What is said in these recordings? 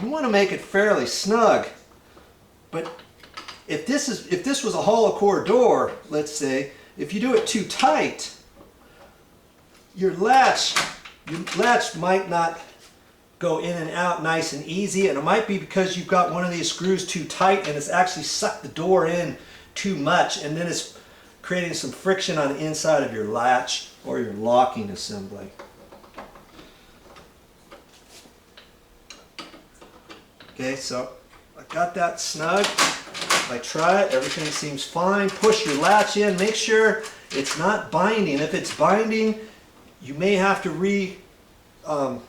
you want to make it fairly snug. But if this was a hollow core door, let's say, if you do it too tight, your latch might not go in and out nice and easy, and it might be because you've got one of these screws too tight and it's actually sucked the door in too much, and then it's creating some friction on the inside of your latch or your locking assembly. Okay, so I got that snug. I try it, everything seems fine. Push your latch in, make sure it's not binding. If it's binding, you may have to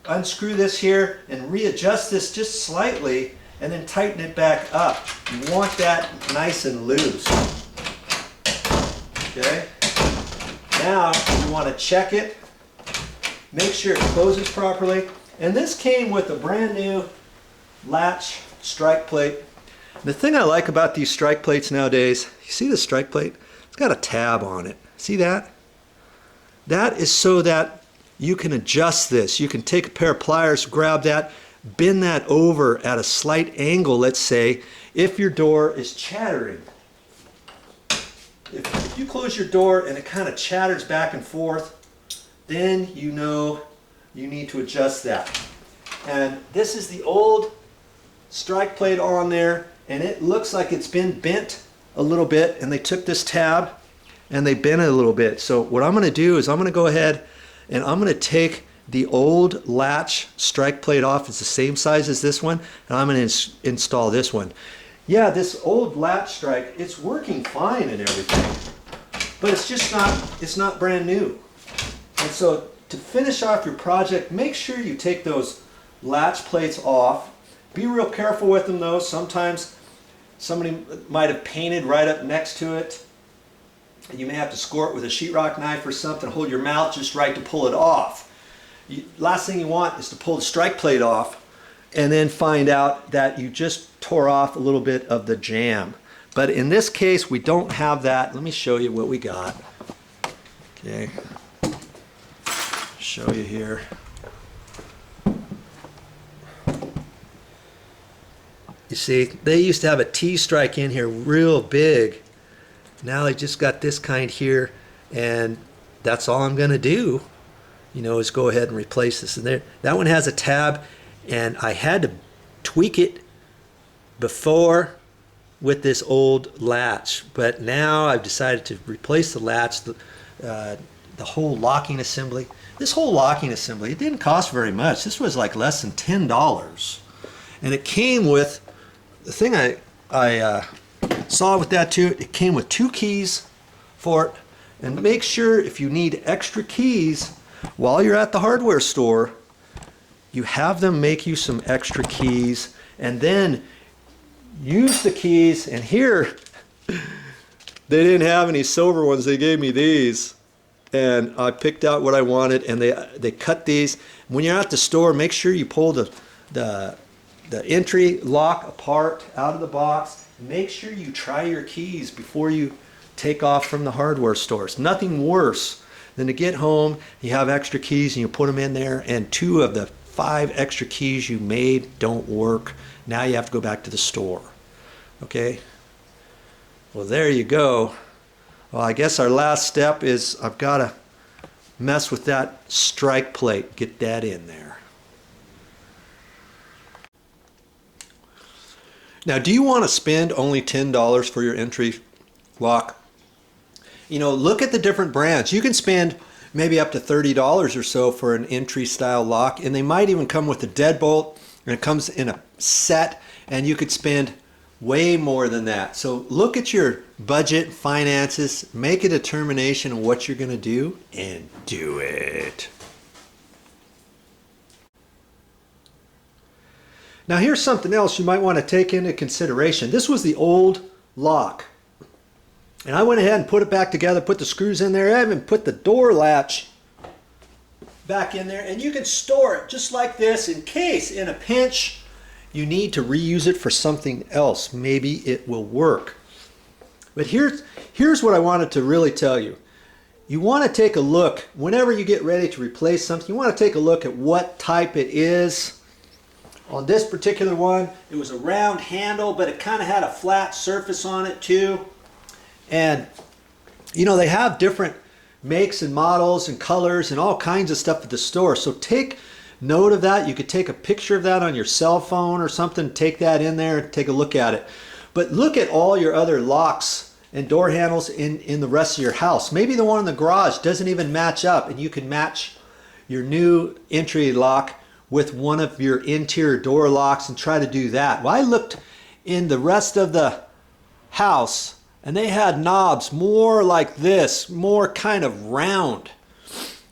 unscrew this here and readjust this just slightly and then tighten it back up. You want that nice and loose. Okay? Now you want to check it, make sure it closes properly. And this came with a brand new latch strike plate. The thing I like about these strike plates nowadays, you see the strike plate? It's got a tab on it. See that? That is so that you can adjust this. You can take a pair of pliers, grab that, bend that over at a slight angle, let's say, if your door is chattering. If you close your door and it kind of chatters back and forth, then you know you need to adjust that. And this is the old strike plate on there, and it looks like it's been bent a little bit, and they took this tab and they bent it a little bit. So what I'm going to do is I'm going to go ahead and I'm going to take the old latch strike plate off. It's the same size as this one, and I'm going to install this one. Yeah, this old latch strike, it's working fine and everything, but it's not brand new. And so to finish off your project, make sure you take those latch plates off. Be real careful with them though. Sometimes somebody might have painted right up next to it. You may have to score it with a sheetrock knife or something. Hold your mouth just right to pull it off. Last thing you want is to pull the strike plate off and then find out that you just tore off a little bit of the jamb. But in this case, we don't have that. Let me show you what we got. Okay, show you here. You see, they used to have a T-strike in here real big. Now they just got this kind here, and that's all I'm going to do, you know, is go ahead and replace this. And there, that one has a tab, and I had to tweak it before with this old latch, but now I've decided to replace the latch, the whole locking assembly. This whole locking assembly, it didn't cost very much. This was like less than $10, and it came with the thing I saw with that too. It came with 2 keys for it, and make sure if you need extra keys while you're at the hardware store, you have them make you some extra keys, and then use the keys. And here they didn't have any silver ones, they gave me these, and I picked out what I wanted, and they cut these. When you're at the store, make sure you pull the entry lock apart out of the box. Make sure you try your keys before you take off from the hardware stores. Nothing worse than to get home, you have extra keys and you put them in there, and 2 of the 5 extra keys you made don't work. Now you have to go back to the store. Okay? Well, there you go. Well, I guess our last step is I've got to mess with that strike plate, get that in there. Now, do you want to spend only $10 for your entry lock? You know, look at the different brands. You can spend maybe up to $30 or so for an entry style lock, and they might even come with a deadbolt, and it comes in a set, and you could spend way more than that. So look at your budget, finances, make a determination of what you're going to do, and do it. Now here's something else you might want to take into consideration. This was the old lock, and I went ahead and put it back together, put the screws in there. I even put the door latch back in there, and you can store it just like this in case in a pinch you need to reuse it for something else. Maybe it will work. But here's what I wanted to really tell you. You want to take a look whenever you get ready to replace something. You want to take a look at what type it is. On this particular one, it was a round handle, but it kind of had a flat surface on it too. And you know, they have different makes and models and colors and all kinds of stuff at the store. So take note of that. You could take a picture of that on your cell phone or something, take that in there and take a look at it. But look at all your other locks and door handles in the rest of your house. Maybe the one in the garage doesn't even match up, and you can match your new entry lock with one of your interior door locks and try to do that. Well, I looked in the rest of the house and they had knobs more like this, more kind of round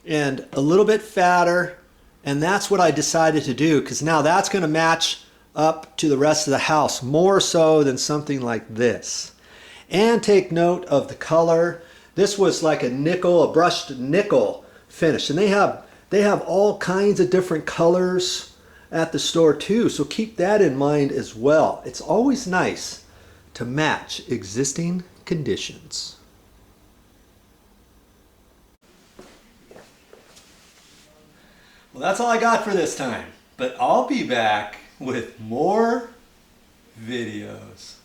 and a little bit fatter, and that's what I decided to do, because now that's going to match up to the rest of the house more so than something like this. And take note of the color. This was like a nickel, a brushed nickel finish, and they have all kinds of different colors at the store too, so keep that in mind as well. It's always nice to match existing conditions. Well, that's all I got for this time, but I'll be back with more videos.